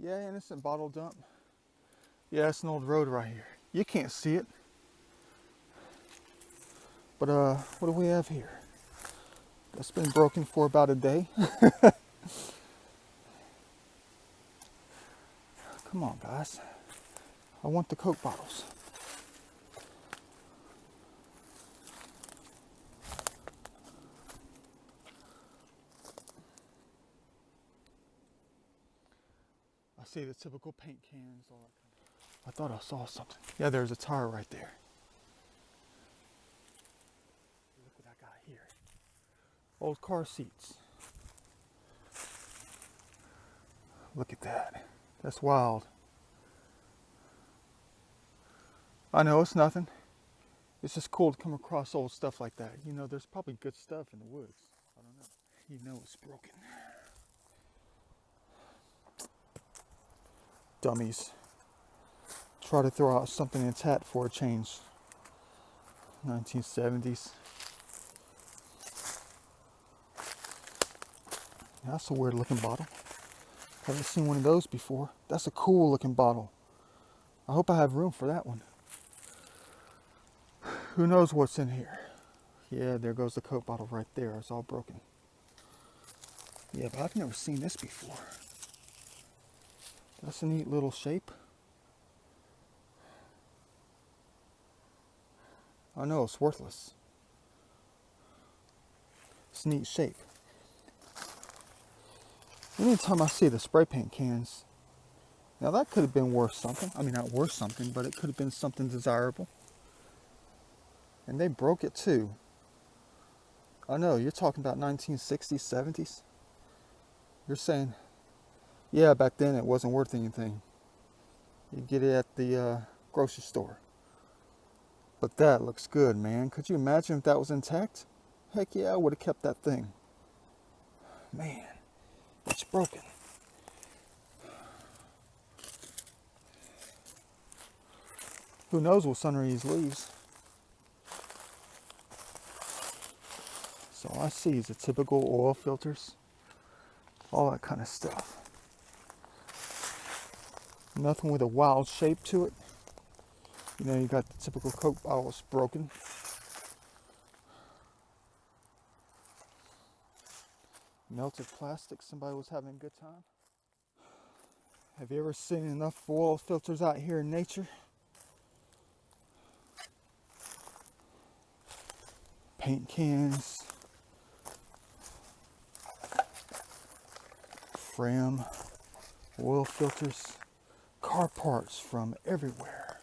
Yeah, innocent bottle dump. Yeah, it's an old road right here. You can't see it. But what do we have here? It's been broken for about a day. Come on, guys. I want the Coke bottles. I see the typical paint cans, all that kind of. I thought I saw something. Yeah, there's a tire right there. Look what I got here. Old car seats. Look at that. That's wild. I know it's nothing. It's just cool to come across old stuff like that. You know, there's probably good stuff in the woods. I don't know. You know it's broken. Dummies. Try to throw out something intact for a change. 1970s. That's a weird looking bottle. Haven't seen one of those before. That's a cool looking bottle. I hope I have room for that one. Who knows what's in here? Yeah, there goes the Coke bottle right there. It's all broken. Yeah, but I've never seen this before. That's a neat little shape. I know it's worthless. It's a neat shape. Anytime I see the spray paint cans, now that could have been worth something. I mean, not worth something, but it could have been something desirable. And they broke it too. I know, you're talking about 1960s, 70s. You're saying, yeah, back then it wasn't worth anything. You get it at the grocery store. But that looks good, man. Could you imagine if that was intact? Heck yeah, I would have kept that thing. Man, it's broken. Who knows what's under these leaves? So all I see is the typical oil filters, all that kind of stuff. Nothing with a wild shape to it. You know, you got the typical Coke bottles broken. Melted plastic, somebody was having a good time. Have you ever seen enough oil filters out here in nature? Paint cans, Fram, oil filters, car parts from everywhere.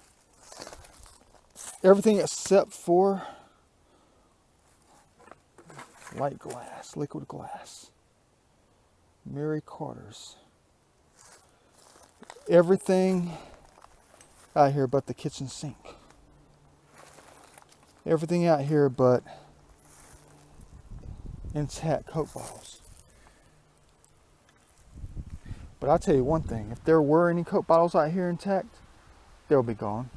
Everything except for light glass, liquid glass. Mary Carter's. Everything out here but the kitchen sink. Everything out here but intact Coke bottles. But I'll tell you one thing, if there were any Coke bottles out here intact, they'll be gone.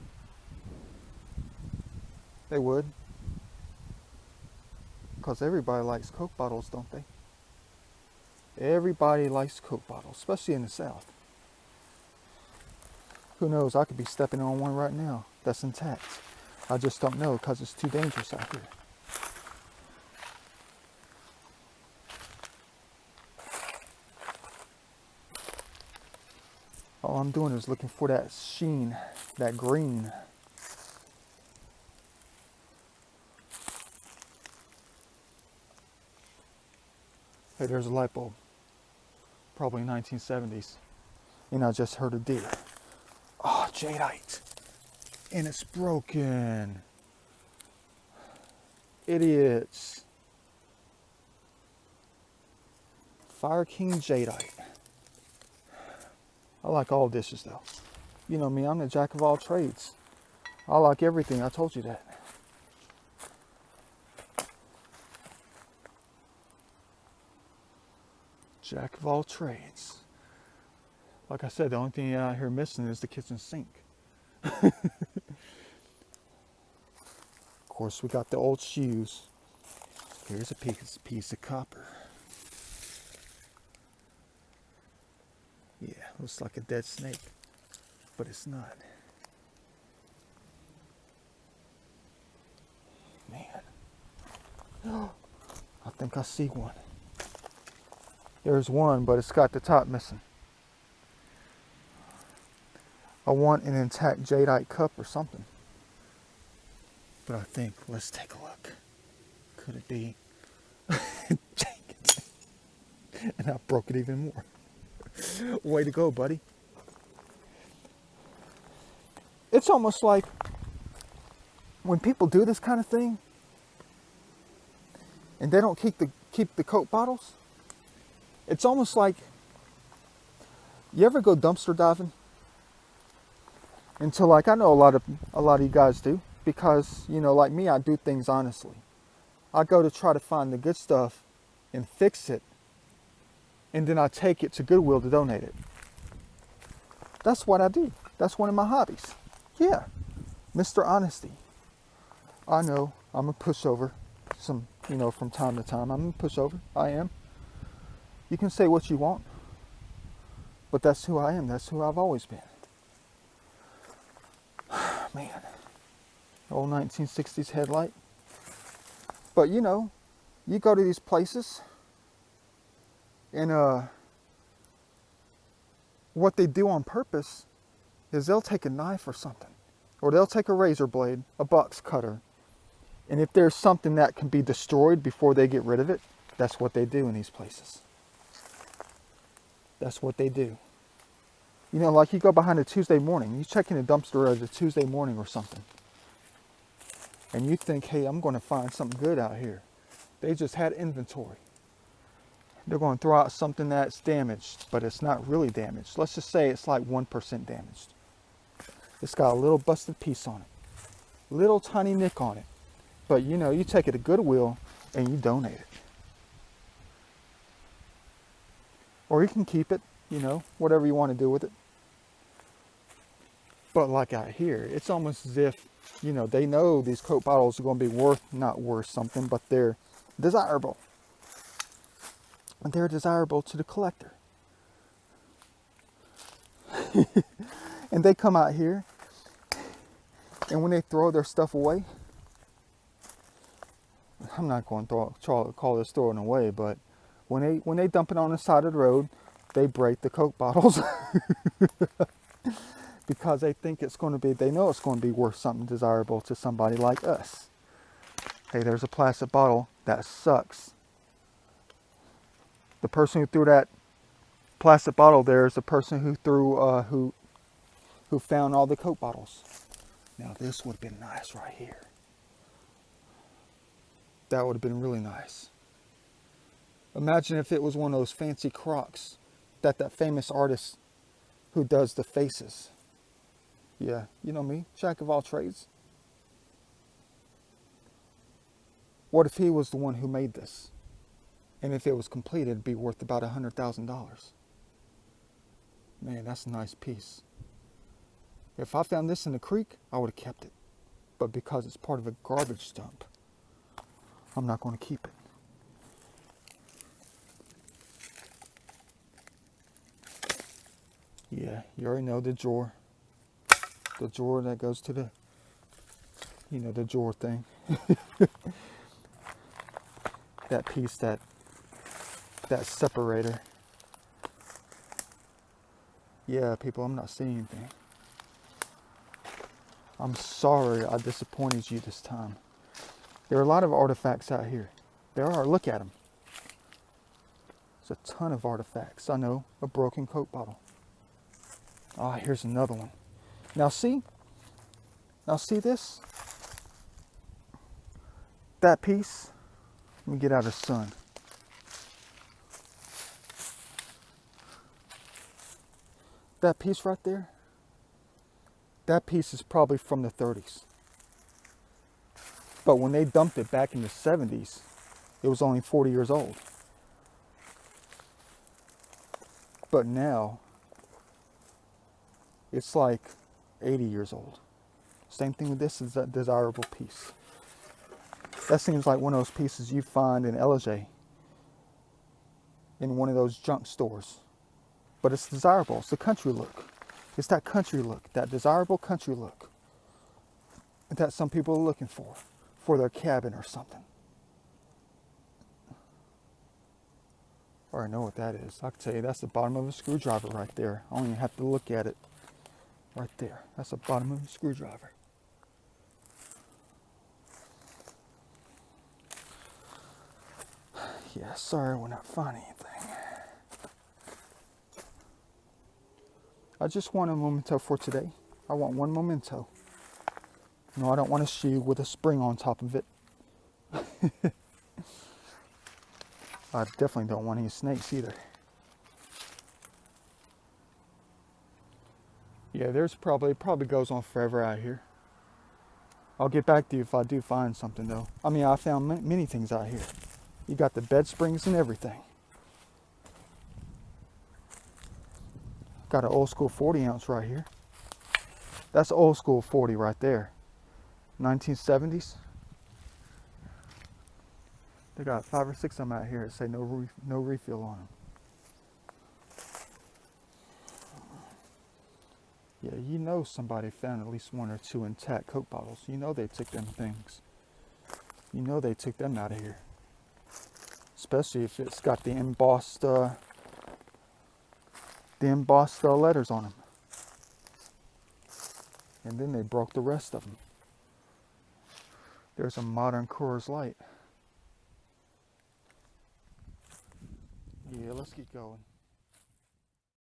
They would. Because everybody likes Coke bottles, don't they? Everybody likes Coke bottles, especially in the South. Who knows, I could be stepping on one right now that's intact. I just don't know because it's too dangerous out here. All I'm doing is looking for that sheen, that green. Hey, there's a light bulb. Probably 1970s. And I just heard a deer. Oh, jadeite. And it's broken. Idiots. Fire King jadeite. I like all dishes though. You know me, I'm the jack of all trades. I like everything, I told you that. Jack of all trades. Like I said, the only thing out here missing is the kitchen sink. Of course, we got the old shoes. Here's a piece of copper. Yeah, Looks like a dead snake, but it's not. Man. I think I see one. There's one, but it's got the top missing. I want an intact jadeite cup or something. But I think, let's take a look. Could it be? And I broke it even more. Way to go, buddy. It's almost like when people do this kind of thing and they don't keep the Coke bottles, it's almost like, you ever go dumpster diving? Until, like, I know a lot of you guys do, because, you know, like me, I do things honestly. I go to try to find the good stuff and fix it, and then I take it to Goodwill to donate it. That's what I do. That's one of my hobbies. Yeah, Mr. Honesty. I know I'm a pushover, from time to time. I'm a pushover. I am. You can say what you want, but that's who I am. That's who I've always been. Man, old 1960s headlight. But you know, you go to these places and what they do on purpose is they'll take a knife or something, or they'll take a razor blade, a box cutter, and if there's something that can be destroyed before they get rid of it, that's what they do in these places. That's what they do. You know, like you go behind a Tuesday morning, you check in a dumpster as a Tuesday morning or something, and you think, hey, I'm going to find something good out here. They just had inventory. They're going to throw out something that's damaged, but it's not really damaged. Let's just say it's like 1% damaged. It's got a little busted piece on it, little tiny nick on it. But you know, you take it to Goodwill and you donate it. Or you can keep it, you know, whatever you want to do with it. But like out here, it's almost as if, you know, they know these Coke bottles are going to be not worth something, but they're desirable. And they're desirable to the collector. And they come out here, and when they throw their stuff away, I'm not going to call this throwing away, but when they dump it on the side of the road, they break the Coke bottles. Because they think they know it's going to be worth something desirable to somebody like us. Hey, there's a plastic bottle that sucks. The person who threw that plastic bottle there is the person who who found all the Coke bottles. Now this would have been nice right here. That would have been really nice. Imagine if it was one of those fancy Crocs that famous artist who does the faces. Yeah, you know me, jack of all trades. What if he was the one who made this? And if it was completed, it'd be worth about $100,000. Man, that's a nice piece. If I found this in the creek, I would have kept it. But because it's part of a garbage dump, I'm not going to keep it. Yeah, you already know the drawer. The drawer that goes to the, the drawer thing. That piece, that separator. Yeah, people, I'm not seeing anything. I'm sorry I disappointed you this time. There are a lot of artifacts out here. There are, look at them. There's a ton of artifacts. I know, a broken Coke bottle. Ah, here's another one. Now see this? That piece, let me get out of the sun. That piece right there, that piece is probably from the 30s. But when they dumped it back in the 70s, it was only 40 years old. But now, it's like 80 years old. Same thing with this, is that desirable piece. That seems like one of those pieces you find in LJ, in one of those junk stores. but it's desirable. It's the country look. It's that country look, that desirable country look that some people are looking for their cabin or something. I already know what that is. I can tell you that's the bottom of a screwdriver right there. I don't even have to look at it. Right there. That's the bottom of a screwdriver. Yeah, sorry when I find anything. I just want a memento for today. I want one memento. No, I don't want a shoe with a spring on top of it. I definitely don't want any snakes either. Yeah, it probably goes on forever out here. I'll get back to you if I do find something though. I mean, I found many things out here. You got the bed springs and everything. Got an old school 40 ounce right here. That's old school 40 right there. 1970s. They got 5 or 6 of them out here that say no refill on them. Yeah, you know somebody found at least 1 or 2 intact Coke bottles. You know they took them things. You know they took them out of here. Especially if it's got the embossed letters on them. And then they broke the rest of them. There's a modern Coors Light. Yeah, let's keep going.